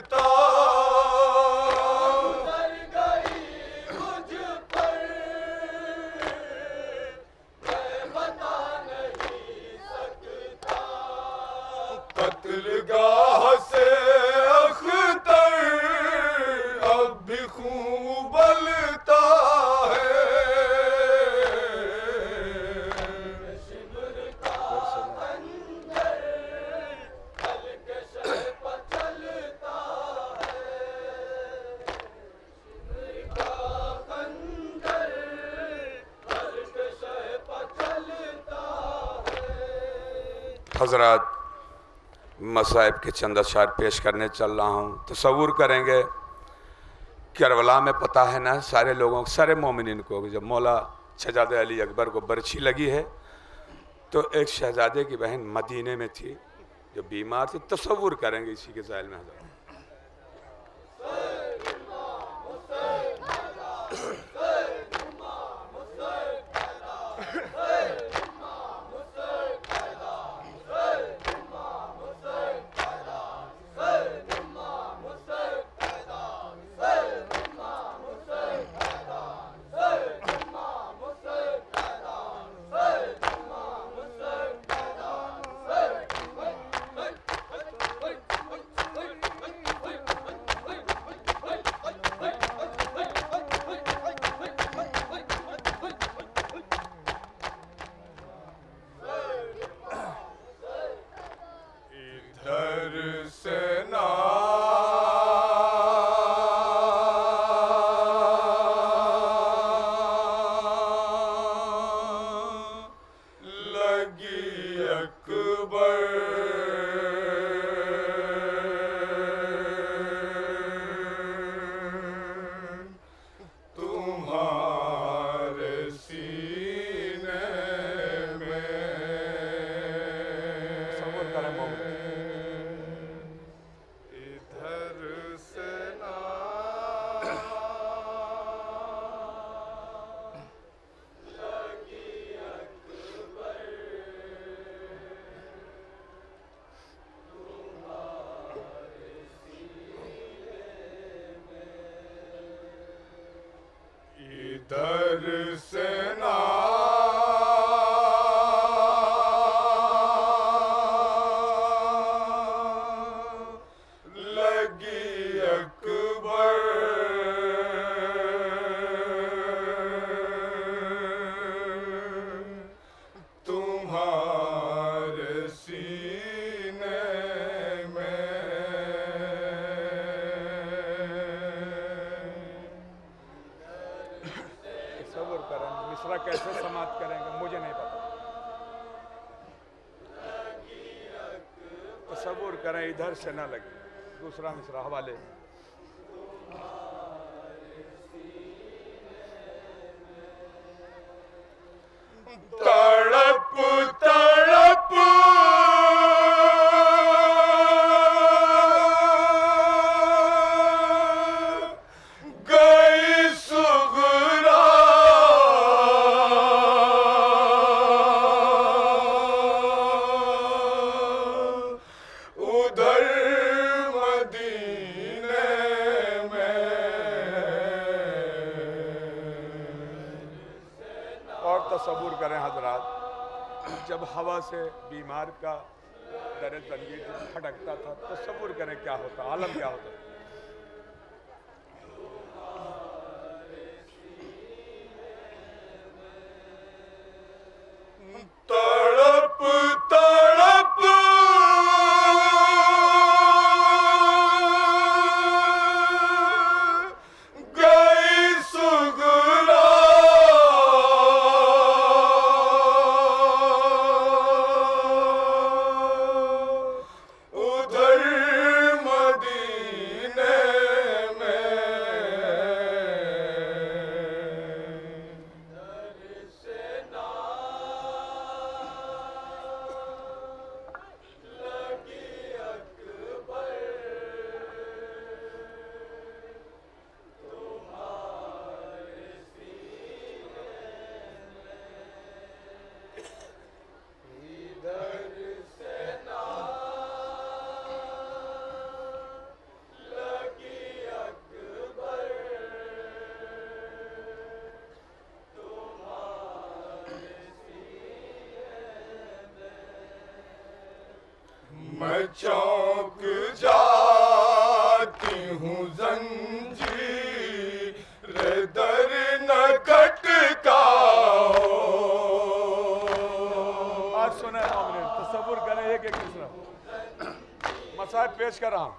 लगता कत्लगाह से अख्तर अब भी खून उबलता है। शिमर का खंजर हल्के शह पर चलता है। शिमर का खंजर हल्के शह पर चलता है। हजरात, मसाइब के चंद अशार पेश करने चल रहा हूँ। तसव्वुर करेंगे करबला में पता है ना सारे लोगों, सारे मोमिनीन को, जब मौला शहजादे अली अकबर को बर्छी लगी है तो एक शहजादे की बहन मदीने में थी जो बीमार थी। तसव्वुर करेंगे इसी के ज़ाहिर में हज़रत। इधर से ना लगी अकबर, तुम्हारे सीने में। तसव्वुर करें मिसरा कैसे समाप्त करेंगे मुझे नहीं पता। तसव्वुर करें इधर से ना लगे। दूसरा मिसरा हवाले। तड़प तड़प गई सुगरा, उधर मदीने में। और तसव्वुर करें हजरात, जब हवा से बीमार का दर तंगीर खटकता था, तसव्वुर करें क्या होता, आलम क्या होता। तड़प तड़प गई सुगरा, उधर मदीने मैं चौंक जाती हूँ जंजीर दर न खटकाओ। आज सुने मामले तसव्वुर करें एक एक दूसरा मसाइब पेश कर रहा हूं।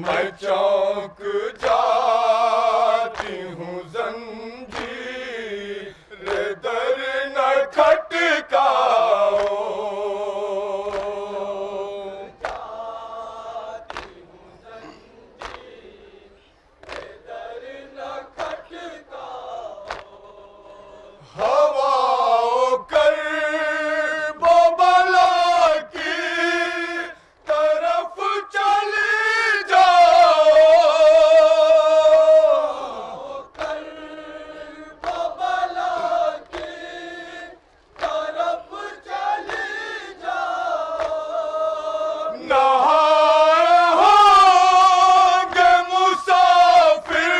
मैं चौंक जाती हूँ जंजीर दर न खटकाओ। हवाओं कर बोबला की तरफ चली जाओ। कर बोबला की तरफ चली जाओ। नहाए होंगे मुसाफिर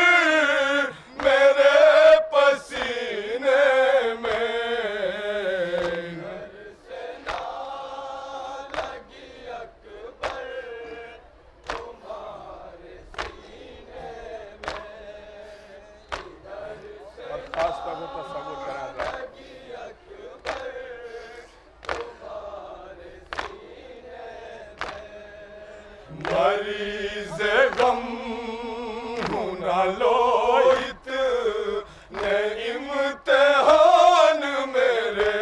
मेरे पसीने में। लगी अकबर तुम्हारे सीने में। और खास तौर पर तसव्वुर करें लगी अकबर तुम्हारे सीने में। मरीज़ गम हूँ न लोहित ने इम्तिहान मेरे।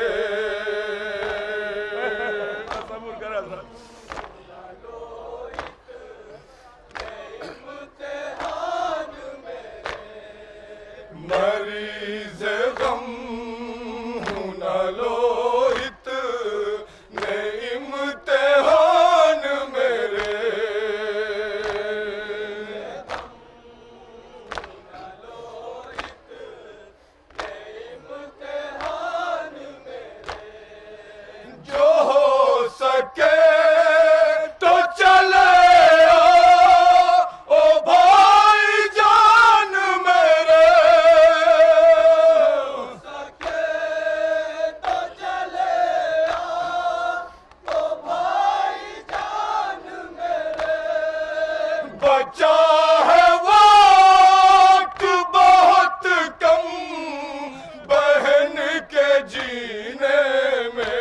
तसव्वुर करें मरीज़ गम हूँ न लोहित ने इम्तिहान मेरे। जो हो सके तो चले ओ भाई जान मेरे। सके तो चले ओ भाई जान मेरे। बचा है वक्त बहुत कम बहन के जीने में।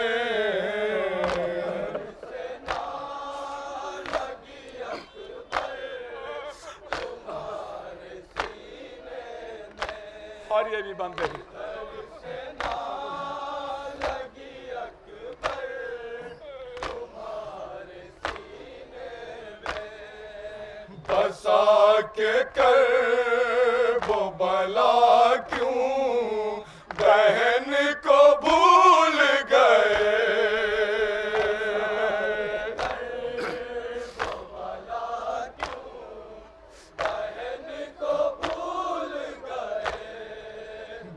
और ये भी बंद है। बसा के कर वो बला क्यों बहन को भूल गए।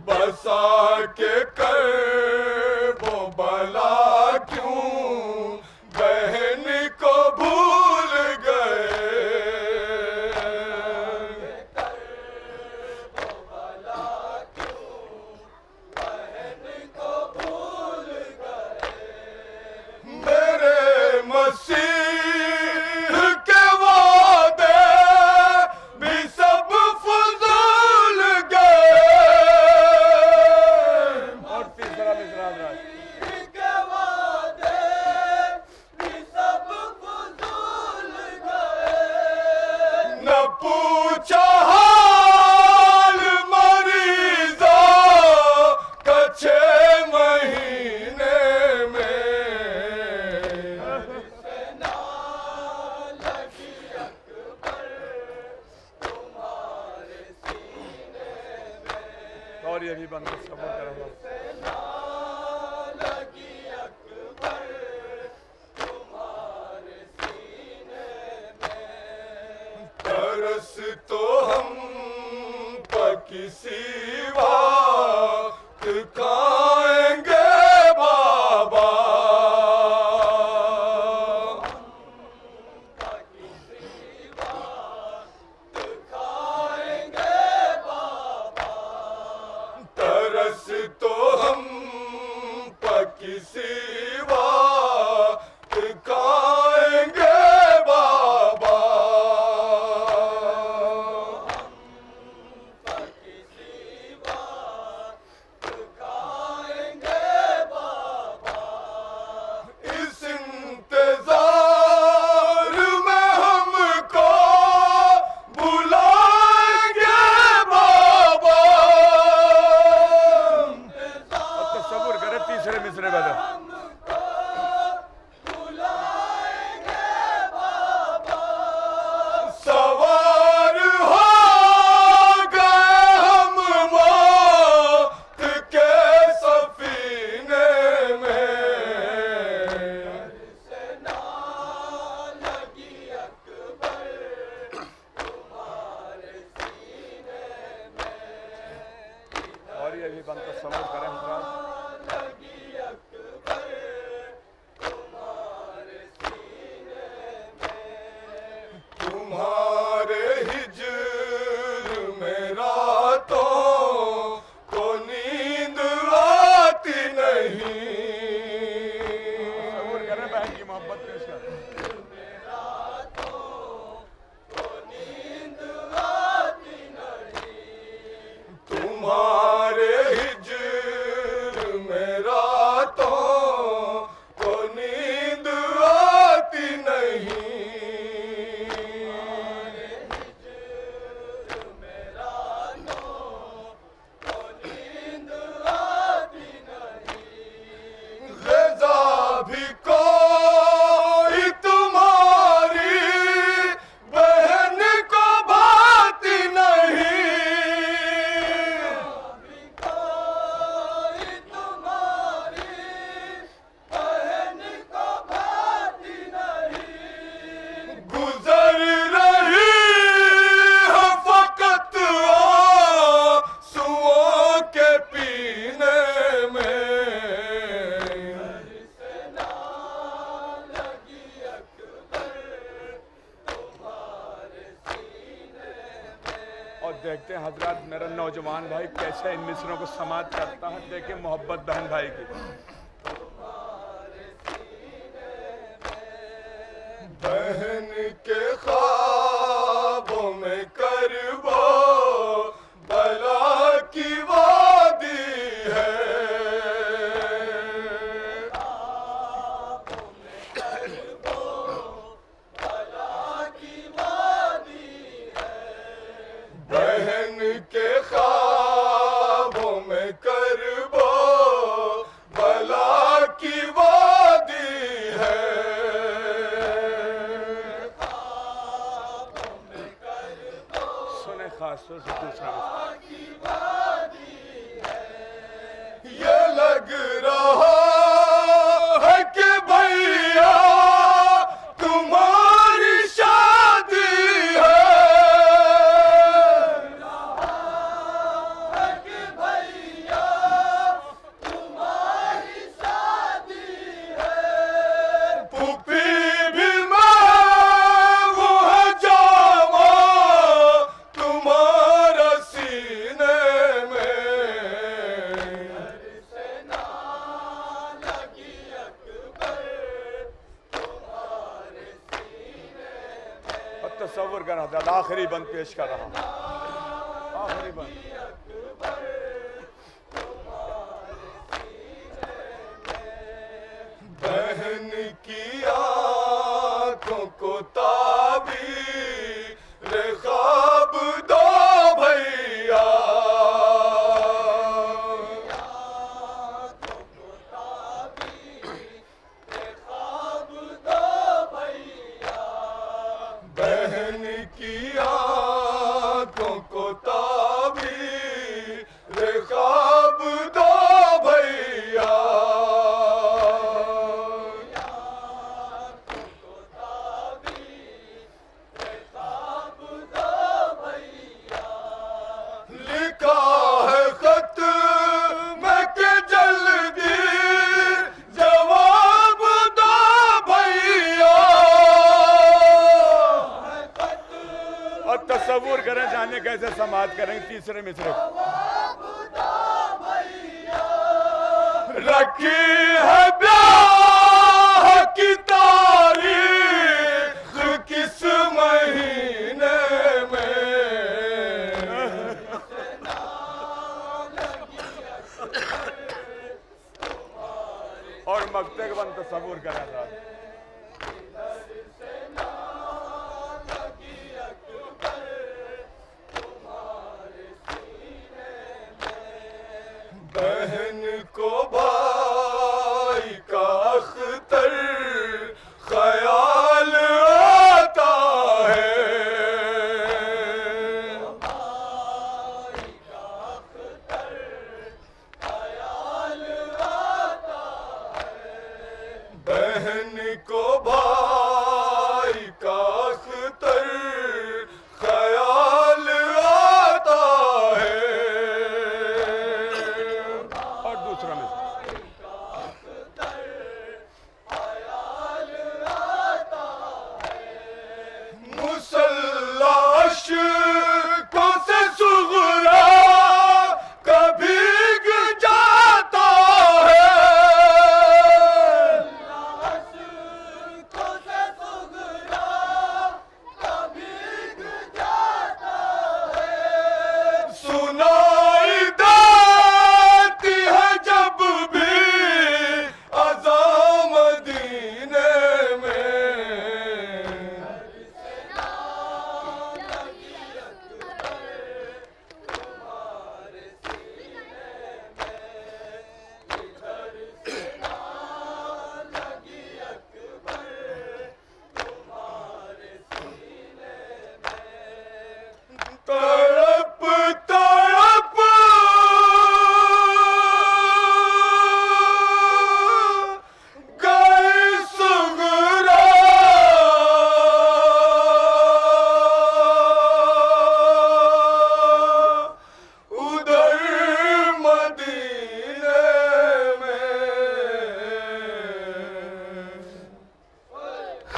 बसा के कर वो बला क्यों बहन को भूल गए। मेरे मसीह के वादे भी सब फजूल गए। और तीसरा मिसरा के वादे भी सब फजूल गए। न पूछा हाल मरीज़ा का 6 महीने में। लगी अकबर तुम्हारे सीने में। और ये भी बंद तसव्वुर करें। लगी अकबर तुम्हारे सीने में। तरस तो हम पर किसी वक्त खाएंगे बाबा। खाएंगे बाबा। तरस मोहब्बत पेश कर। तुम्हारे हिज्र में रातों को नींद आती नहीं, हिज्र में रातों को नींद आती नहीं, ग़ज़ा भी कोई तुम्हारी बहन को भाती नहीं, गुजर रही है फकत आंसुओं के पीने में, लगी अकबर तुम्हारे सीने में। और देखते हैं हजरत मेरा नौजवान भाई कैसे इन मिसरों को समाप्त करता है। देखिए मोहब्बत बहन भाई की। बहन के ख्वाबों में करबो बला की वादी है, ख्वाबों में करबो बला की वादी है, बहन के ख्वाबों में करबो बला की वादी है, सुने खास तौर से दूसरा ये लग रहा है कि भैया तुम्हारी शादी है, कि भैया तुम्हारी शादी है, पुप्पी भी मैं वो है जावा तुम्हारा सीने में, लगी अकबर तुम्हारे सीने में। और तसव्वुर कर हजरत आखिरी बंद पेश कर रहा हूं। आखिरी बंद। बहन की आंखों को ताबीर ख्वाब दो भैया, आंखों को ताबीर ख्वाब दो भैया, बहन की आंखों को ताबीर ख्वाब दो भैया, लिखा है खत मैं के जल्दी जवाब दो भैया, और तसव्वुर करें जाने कैसे समाप्त करेंगे तीसरे मिसरे को। रखी है ब्याह की तारीख किस महीने में, और मक्ते के बंद तसव्वुर करें साहब। बहन को भाई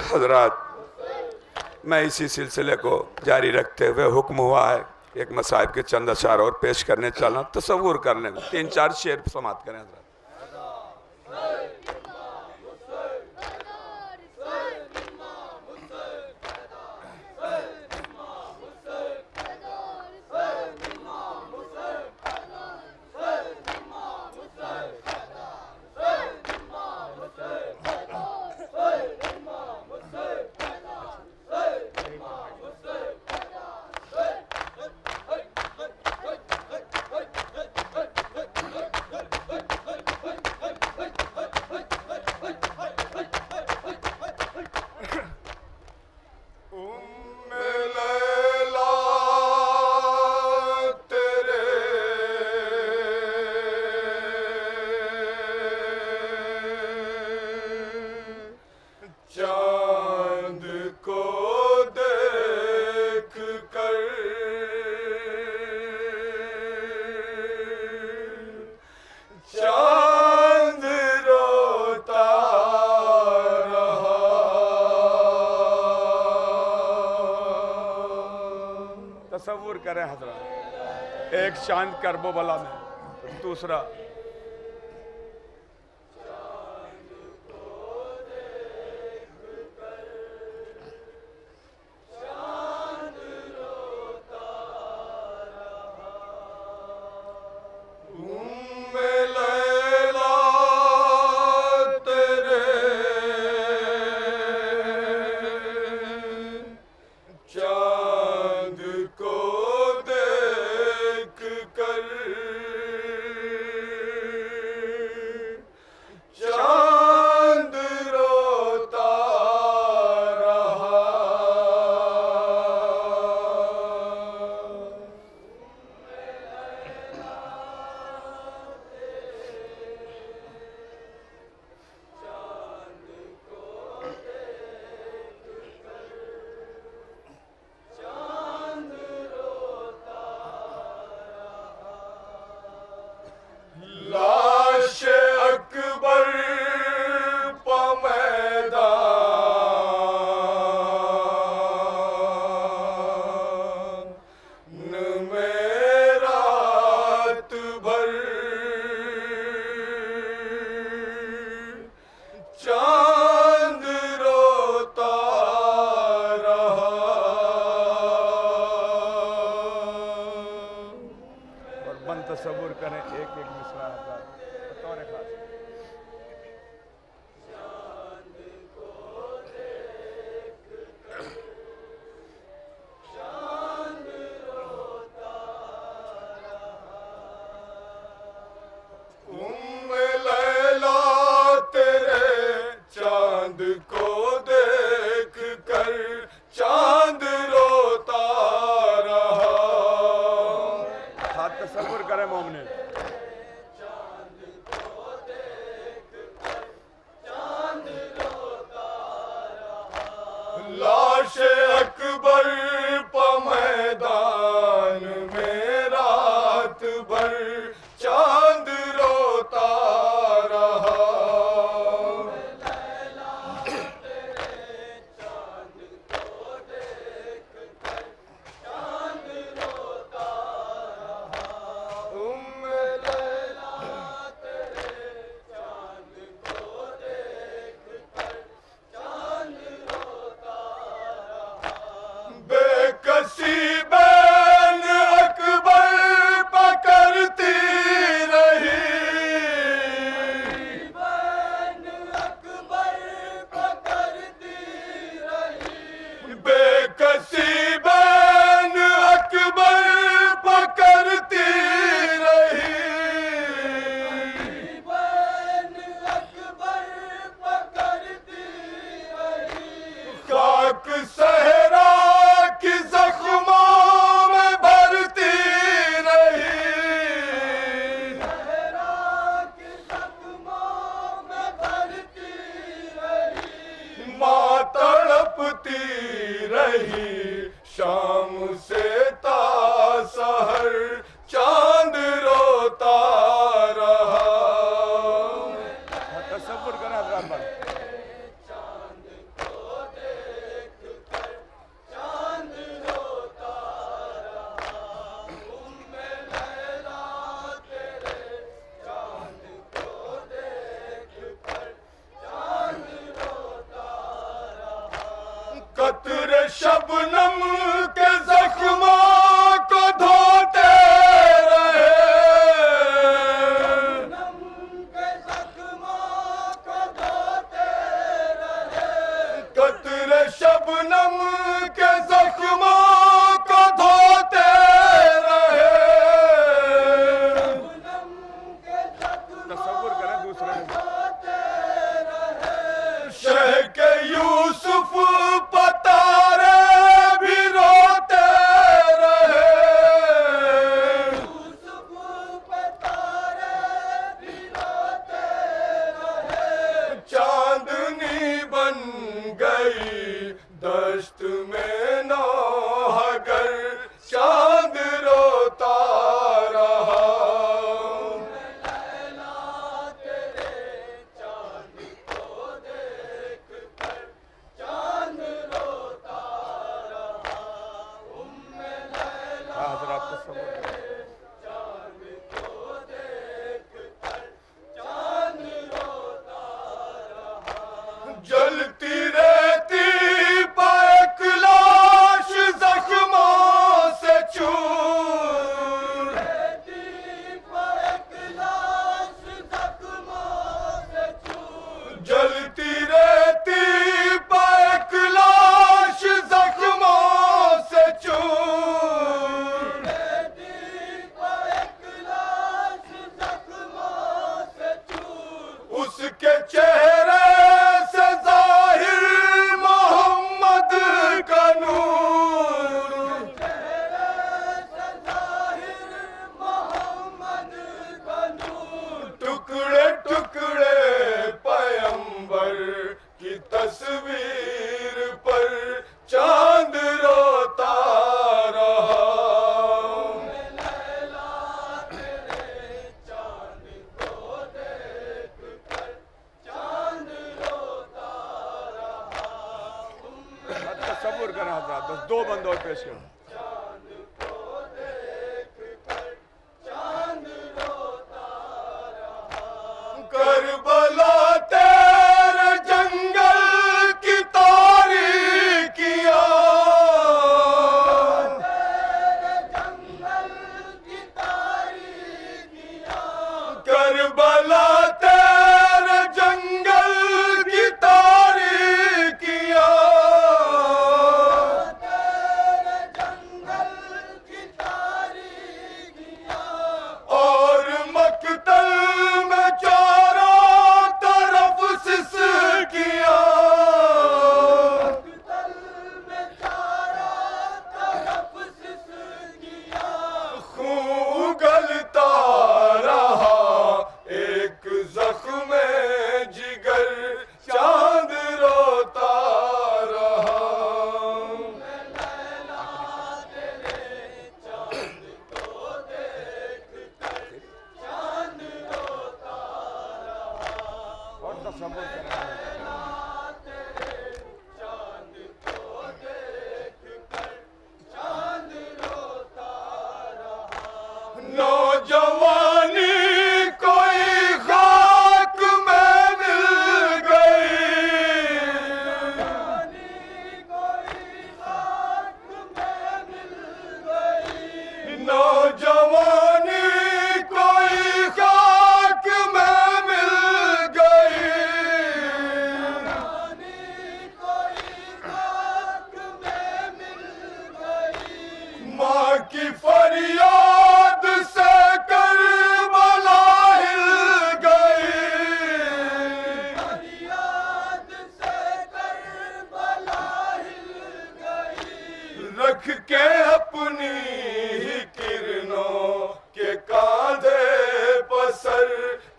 हजरात, मैं इसी सिलसिले को जारी रखते हुए हुक्म हुआ है एक मसाइब के चंद अशार और पेश करने चलना। तसव्वुर कर लें, 3-4 शेर समाप्त करें हजरात। तसव्वुर करें हजरत, एक चांद करबो बला में, दूसरा तसव्वुर करें एक एक मिसरा बतौर खास। तसव्वुर करें मोमिन, लाश अकबर प मैदान में रात भर चांद रोता रहा। शाम से तासहर चांद रोता रहा। तसव्वुर करें हजरात। कतरे शबनम के जख्मों को धोते रहे, कतरे शबनम के जख्मों को धोते रहे। तसव्वुर करें दूसरे शह के यूसुफ पतारे भी रोते रहे, चांदनी बन गई दश्त में नौहगर, चांद रोता रहा। हजरात तसव्वुर करें। जलती रहती पाक लाश जख्मों से चूर, जलती रहती पाक लाश जख्मों से चूर, उसके चेहरे से जाहिर मोहम्मद का नूर, टुकड़े टुकड़े पैगंबर की तस्वीर पर चांद रोता रहा। तसव्वुर करें हजरात, बस 2 बंद और पेश करें। करबला तेरे जंगल की तारीकियां, करबला तेरे जंगल की तारीकियां, और मकतल में चारों तरफ सिसकियां, खून उगलता रहा एक जख्म जिगर, चांद रोता रहा। और तसव्वुर करें। नौजवानी कोई खाक में मिल गई, नौजवानी कोई खाक में मिल गई, माँ की फरियाद से करबला हिल गई, रख के अपनी ही किरणों के कांधे पर सर,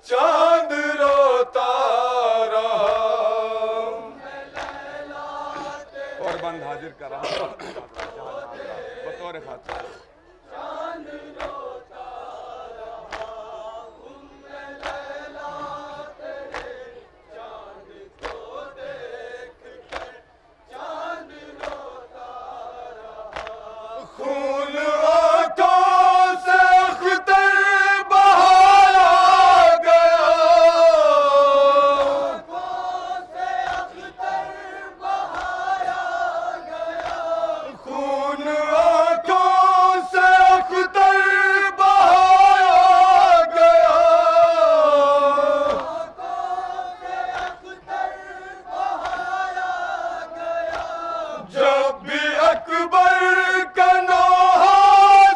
चांद रोता रहा। और बंद हाजिर करा बतौर खातिर। खून आंखों से अख्तर बहाया गया, भी अकबर का नोहा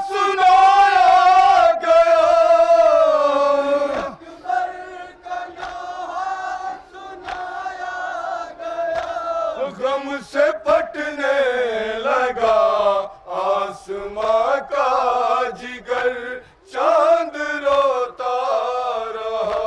सुनाया गया, अकबर का नोहा सुनाया गया। गम से फटने लगा आसमां का जिगर, चांद रोता रहा।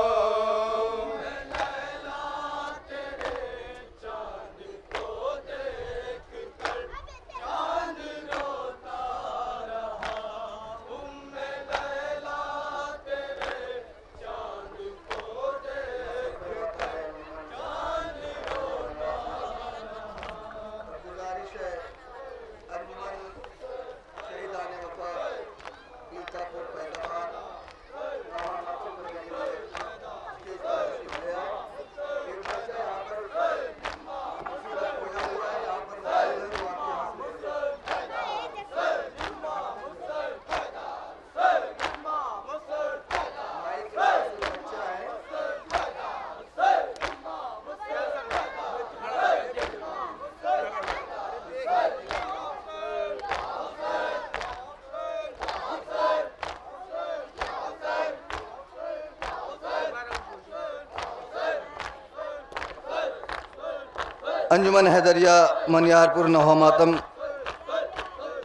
अंजुमन हैदरिया मनियारपुर नौहा मातम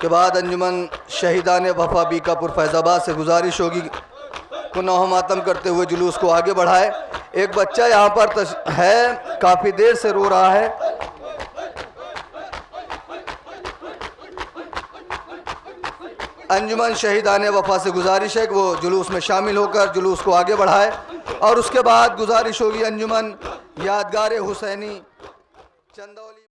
के बाद अंजुमन शहीदान वफा बीकापुर फैज़ाबाद से गुजारिश होगी को नौहा मातम करते हुए जुलूस को आगे बढ़ाए। एक बच्चा यहाँ पर है, काफ़ी देर से रो रहा है। अंजुमन शहीदान वफा से गुजारिश है कि वो जुलूस में शामिल होकर जुलूस को आगे बढ़ाए और उसके बाद गुजारिश होगी अंजुमन यादगार हुसैनी चंदौली।